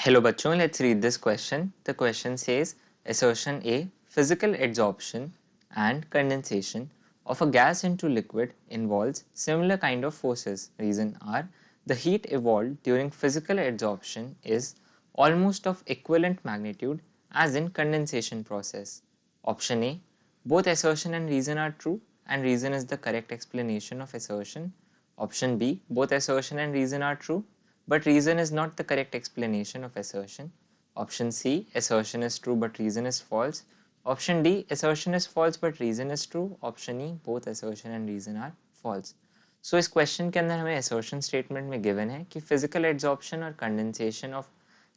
Hello bachcho, let's read this question. The question says, assertion A, physical adsorption and condensation of a gas into liquid involves similar kind of forces. Reason are, the heat evolved during physical adsorption is almost of equivalent magnitude as in condensation process. Option A, both assertion and reason are true and reason is the correct explanation of assertion. Option B, both assertion and reason are true but reason is not the correct explanation of assertion. Option C, assertion is true but reason is false. Option D, assertion is false but reason is true. Option E, both assertion and reason are false. So इस question के अंदर हमें assertion statement में given है कि physical adsorption और condensation of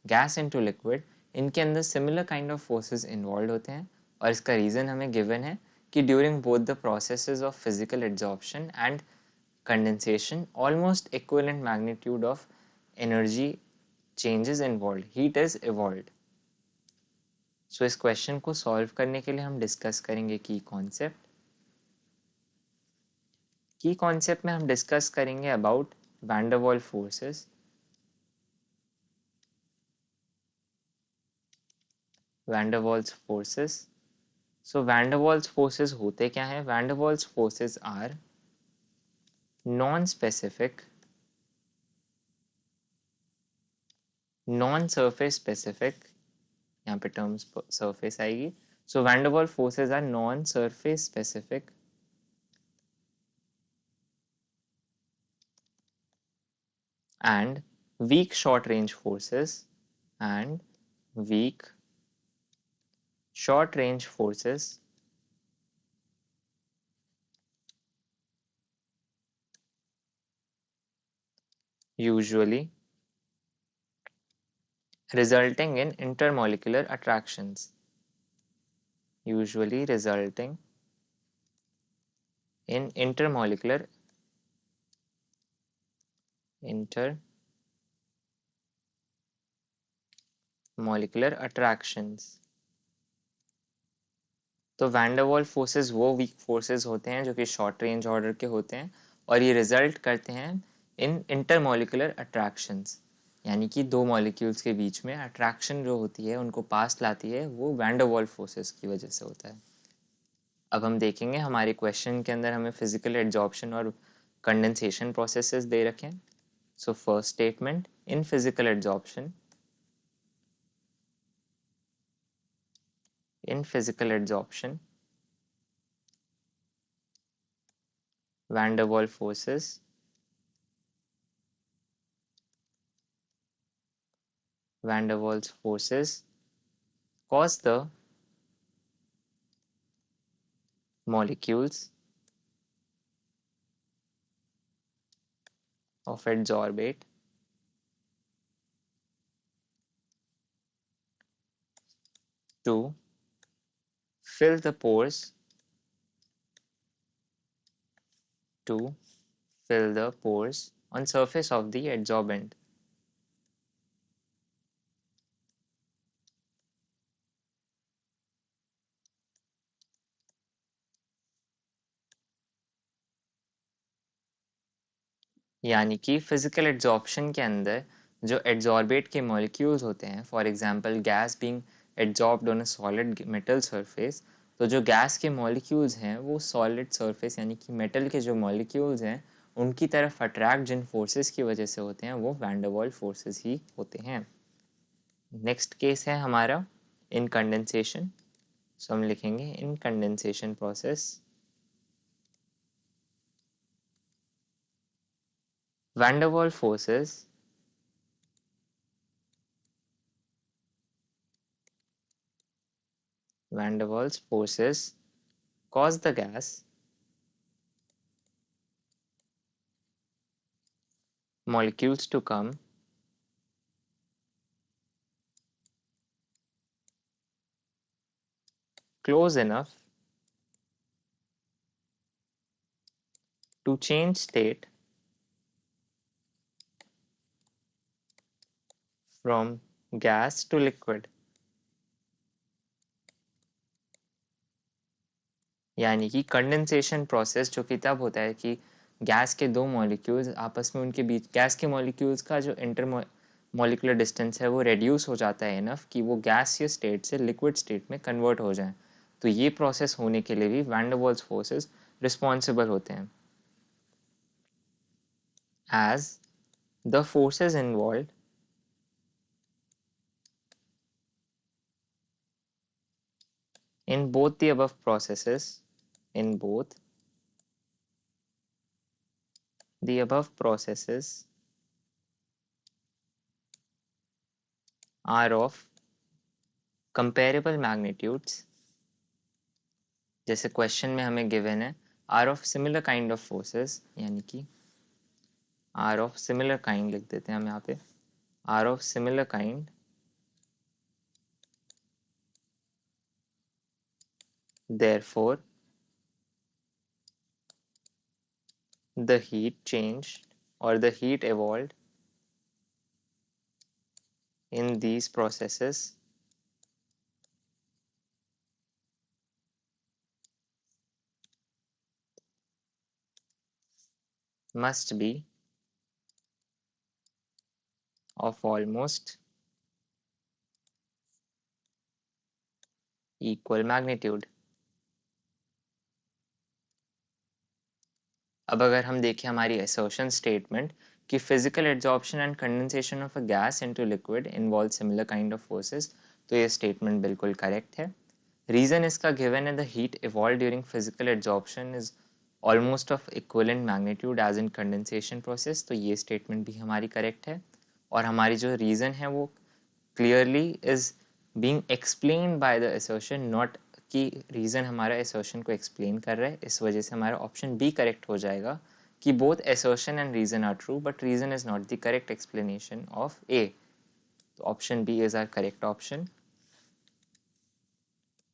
gas into liquid इनके अंदर similar kind of forces involved होते हैं और इसका reason हमें given है कि during both the processes of physical adsorption and condensation almost equivalent magnitude of energy changes involved, heat is evolved. So इस क्वेश्चन को सॉल्व करने के लिए हम डिस्कस करेंगे की कॉन्सेप्ट में हम डिस्कस करेंगे about van der Waals forces. Van der Waals forces. So van der Waals forces होते क्या है? Van der Waals forces are non specific, non surface specific, यहाँ पे टर्म्स सरफेस आएगी. So van der Waals forces are non surface specific and weak short range forces and weak short range forces usually resulting in intermolecular attractions, usually resulting in intermolecular attractions. तो van der Waals forces वो weak forces होते हैं जो कि short range order के होते हैं और ये रिजल्ट करते हैं इन इंटरमोलिकुलर अट्रैक्शंस, यानी कि दो मॉलिक्यूल्स के बीच में अट्रैक्शन जो होती है उनको पास लाती है, वो वैन डर वाल्स फोर्सेस की वजह से होता है. अब हम देखेंगे हमारे क्वेश्चन के अंदर हमें फिजिकल एड्जॉर्प्शन और कंडेंसेशन प्रोसेसेस दे रखे हैं. So first statement, in physical adsorption van der Waals forces cause the molecules of adsorbate to fill the pores on surface of the adsorbent. यानी कि फिजिकल एड्जॉर्प्शन के अंदर जो एड्जॉर्बेट के molecules होते हैं, for example gas being adsorbed on a solid metal surface, तो जो गैस के मॉलिक्यूल्स हैं वो सॉलिड सरफेस यानी कि मेटल के जो मॉलिक्यूल्स हैं उनकी तरफ अट्रैक्ट जिन फोर्सेस की वजह से होते हैं वो वैन डर वाल्स फोर्सेस ही होते हैं. नेक्स्ट केस है हमारा इन कंडेंसेशन. सो हम लिखेंगे in condensation process van der Waals forces cause the gas molecules to come close enough to change state from gas to liquid. यानी कि कंडेंसेशन प्रोसेस जो कि तब होता है कि गैस के दो मॉलिक्यूल्स आपस में उनके बीच गैस के मॉलिक्यूल्स का जो मॉलिकुलर डिस्टेंस है वो रेड्यूस हो जाता है इनफ कि वो गैसियस स्टेट से लिक्विड स्टेट में कन्वर्ट हो जाए। तो ये प्रोसेस होने के लिए भी van der Waals forces responsible होते हैं। As the forces involve in both the above processes in both the above processes are of comparable magnitudes, जैसे क्वेश्चन में हमें गिवन है are of similar kind of forces, यानी कि are of similar kind लिख देते हैं हम यहाँ पे, are of similar kind, therefore the heat changed or the heat evolved in these processes must be of almost equal magnitude। अब अगर हम देखें हमारी असर्शन स्टेटमेंट कि physical adsorption and condensation of a gas into liquid involve similar kind of forces, तो ये statement बिल्कुल correct है। रीजन इसका गिवन है the heat evolve during physical adsorption is almost of equivalent magnitude as in condensation process, तो ये statement भी हमारी करेक्ट है। और हमारी जो रीजन है वो clearly is being explained by the assertion, not कि रीज़न हमारा असर्शन को एक्सप्लेन कर रहा है, इस वजह से हमारा ऑप्शन बी करेक्ट हो जाएगा कि both assertion and reason are true but reason is not the correct explanation of A. तो option B is our correct option.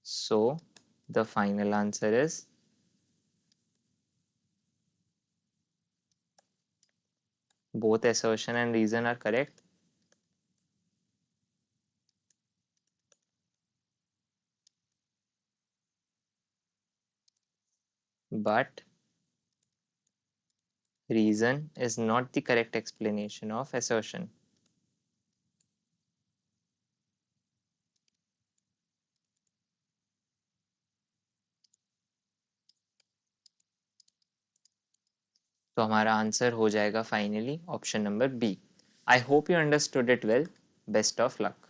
So the final answer is both assertion and reason are correct, but reason is not the correct explanation of assertion। तो हमारा answer हो जाएगा finally option number B. I hope you understood it well. Best of luck.